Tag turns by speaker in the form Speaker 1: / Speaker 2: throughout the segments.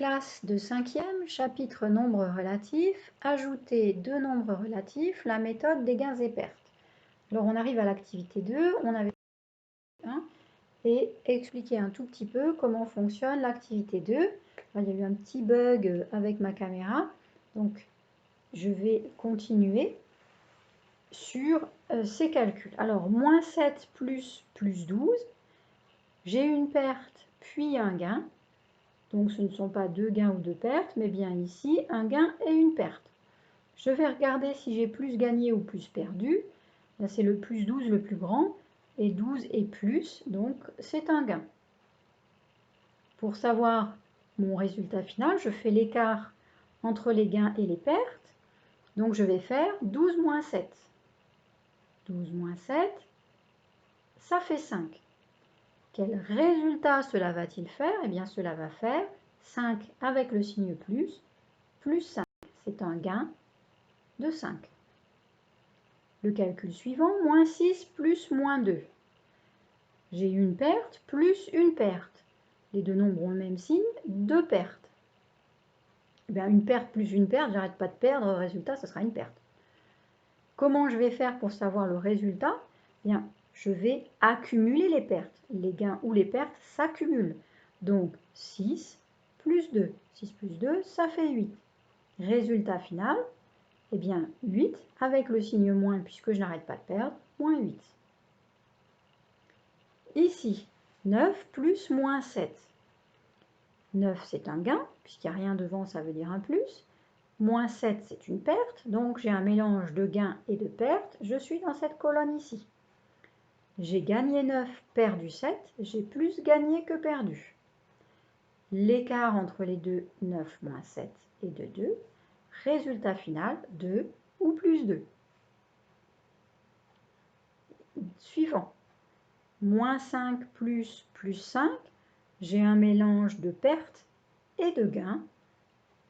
Speaker 1: Classe de 5e, chapitre nombres relatifs, ajouter deux nombres relatifs, la méthode des gains et pertes. Alors on arrive à l'activité 2, on avait 1 et expliquer un tout petit peu comment fonctionne l'activité 2. Il y a eu un petit bug avec ma caméra, donc je vais continuer sur ces calculs. Alors, moins 7 plus 12, j'ai une perte puis un gain. Donc, ce ne sont pas deux gains ou deux pertes, mais bien ici, un gain et une perte. Je vais regarder si j'ai plus gagné ou plus perdu. C'est le plus 12 le plus grand, et 12 est plus, donc c'est un gain. Pour savoir mon résultat final, je fais l'écart entre les gains et les pertes. Donc, je vais faire 12 moins 7. 12 moins 7, ça fait 5. Quel résultat cela va-t-il faire? Eh bien, cela va faire 5 avec le signe plus 5. C'est un gain de 5. Le calcul suivant, moins 6 plus moins 2. J'ai une perte plus une perte. Les deux nombres ont le même signe, deux pertes. Eh bien, une perte plus une perte, j'arrête pas de perdre, le résultat, ce sera une perte. Comment je vais faire pour savoir le résultat? Eh bien, je vais accumuler les pertes. Les gains ou les pertes s'accumulent. Donc, 6 plus 2. 6 plus 2, ça fait 8. Résultat final, eh bien, 8 avec le signe moins, puisque je n'arrête pas de perdre, moins 8. Ici, 9 plus moins 7. 9, c'est un gain, puisqu'il n'y a rien devant, ça veut dire un plus. Moins 7, c'est une perte, donc j'ai un mélange de gains et de pertes. Je suis dans cette colonne ici. J'ai gagné 9, perdu 7, j'ai plus gagné que perdu. L'écart entre les deux, 9 moins 7 est de 2. Résultat final, 2 ou plus 2. Suivant. Moins 5 plus 5, j'ai un mélange de pertes et de gains.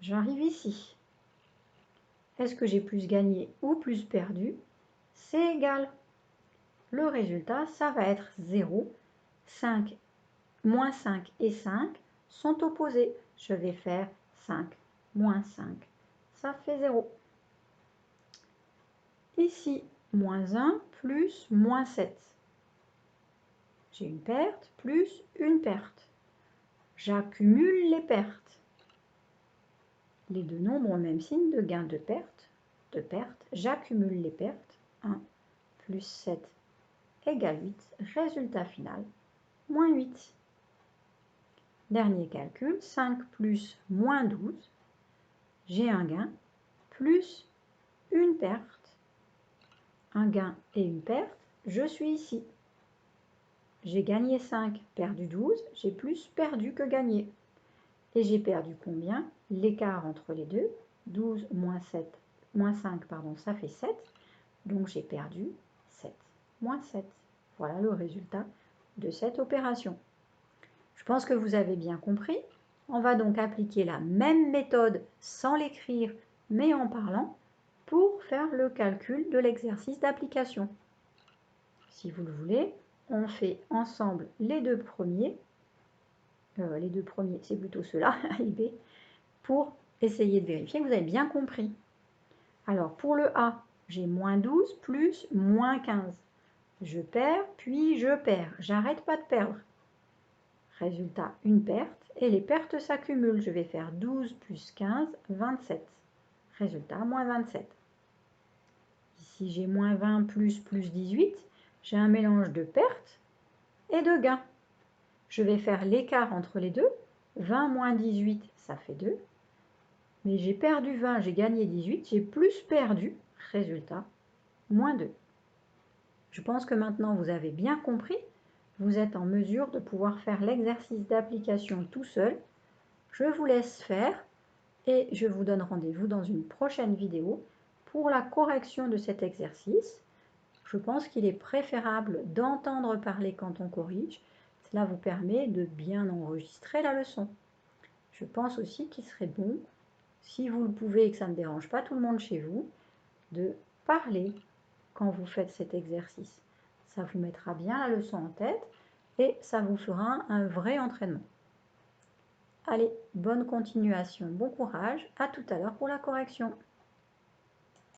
Speaker 1: J'arrive ici. Est-ce que j'ai plus gagné ou plus perdu? C'est égal. Le résultat, ça va être 0. 5, moins 5 et 5 sont opposés. Je vais faire 5 moins 5. Ça fait 0. Ici, moins 1 plus moins 7. J'ai une perte plus une perte. J'accumule les pertes. Les deux nombres ont le même signe de gain de perte. J'accumule les pertes. 1 plus 7 égale 8. Résultat final, moins 8. Dernier calcul, 5 plus moins 12. J'ai un gain plus une perte. Un gain et une perte, je suis ici. J'ai gagné 5, perdu 12. J'ai plus perdu que gagné. Et j'ai perdu combien? L'écart entre les deux, 12 moins 7, moins 5, pardon, ça fait 7. Donc j'ai perdu 7, moins 7. Voilà le résultat de cette opération. Je pense que vous avez bien compris. On va donc appliquer la même méthode sans l'écrire, mais en parlant, pour faire le calcul de l'exercice d'application. Si vous le voulez, on fait ensemble les deux premiers. C'est plutôt ceux-là, A et B, pour essayer de vérifier que vous avez bien compris. Alors, pour le A, j'ai moins 12 plus moins 15. Je perds, puis je perds. J'arrête pas de perdre. Résultat, une perte. Et les pertes s'accumulent. Je vais faire 12 plus 15, 27. Résultat, moins 27. Ici, j'ai moins 20 plus 18. J'ai un mélange de pertes et de gains. Je vais faire l'écart entre les deux. 20 moins 18, ça fait 2. Mais j'ai perdu 20, j'ai gagné 18. J'ai plus perdu. Résultat, moins 2. Je pense que maintenant, vous avez bien compris. Vous êtes en mesure de pouvoir faire l'exercice d'application tout seul. Je vous laisse faire et je vous donne rendez-vous dans une prochaine vidéo pour la correction de cet exercice. Je pense qu'il est préférable d'entendre parler quand on corrige. Cela vous permet de bien enregistrer la leçon. Je pense aussi qu'il serait bon, si vous le pouvez et que ça ne dérange pas tout le monde chez vous, de parler quand vous faites cet exercice. Ça vous mettra bien la leçon en tête et ça vous fera un vrai entraînement. Allez, bonne continuation, bon courage, à tout à l'heure pour la correction.